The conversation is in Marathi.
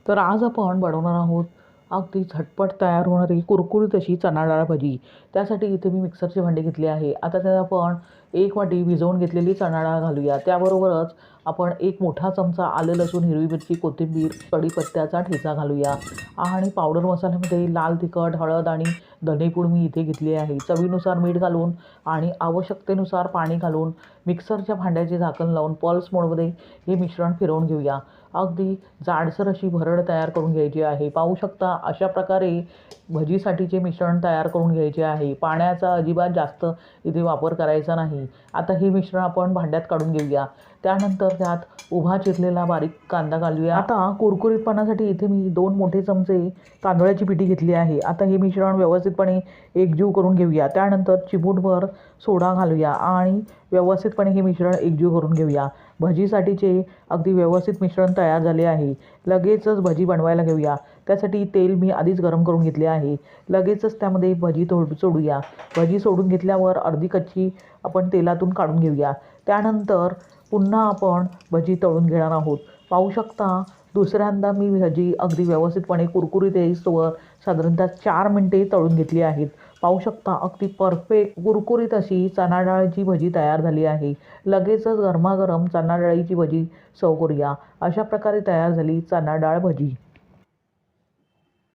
तर आज आपण बनवणार आहोत अगदी झटपट तयार होणारी कुरकुरीत अशी चणा डाळ भजी. त्यासाठी इथे मी मिक्सरचे भांडे घेतले आहे. आता त्यात आपण 1 वाटी भिजवून घेतलेली चणा डाळ घालूया. त्याबरोबरच आपण 1 मोठा चमचा आलं, लसूण, हिरवी मिरची, कोथिंबीर, कढीपत्त्याचा ठेचा घालूया आणि पावडर मसाल्यामध्ये लाल तिखट, हळद आणि धनेपूड मी इथे घेतली आहे. चवीनुसार मीठ घालून आणि आवश्यकतेनुसार पाणी घालून मिक्सरच्या भांड्याचे झाकण लावून पल्स मोडमध्ये हे मिश्रण फिरवून घेऊया. अगदी जाडसर अशी भरड तयार करून घ्यायची आहे. पाहू शकता अशा प्रकारे भजीसाठीचे मिश्रण तयार करून घ्यायचे आहे. पाण्याचा अजिबात जास्त इथे वापर करायचा नाही. आता हे मिश्रण आपण भांड्यात काढून घेऊया. त्यानंतर त्यात उभा चिरलेला बारीक कांदा घालूया. आता कुरकुरीतपणासाठी इथे मी 2 मोठे चमचे तांदळाची पिठी घेतली आहे. आता हे मिश्रण व्यवस्थितपणे एकजीव करून घेऊया. त्यानंतर चिमूटभर सोडा घालूया आणि व्यवस्थितपणे हे मिश्रण एकजीव करून घेऊया. भजीसाठीचे अगदी व्यवस्थित मिश्रण तयार झाले आहे. लगेचच भजी बनवायला घेऊया. त्यासाठी तेल मी आधीच गरम करून घेतले आहे. लगेचच त्यामध्ये भजी सोडूया. भजी सोडून घेतल्यावर अर्धी कच्ची आपण तेलातून काढून घेऊया. त्यानंतर पुन्हा आपण भजी तळून घेणार आहोत. पाहू शकता दुसऱ्यांदा मी भजी अगदी व्यवस्थितपणे कुरकुरीत येईस्तोवर साधारणतः 4 मिनिटे तळून घेतली आहेत. पाहू शकता अगदी परफेक्ट कुरकुरीत अशी चणा डाळीची भजी तयार झाली आहे. लगेचच गरमागरम चणा डाळीची भजी सर्व्ह करूया. अशा प्रकारे तयार झाली चणा डाळ भजी.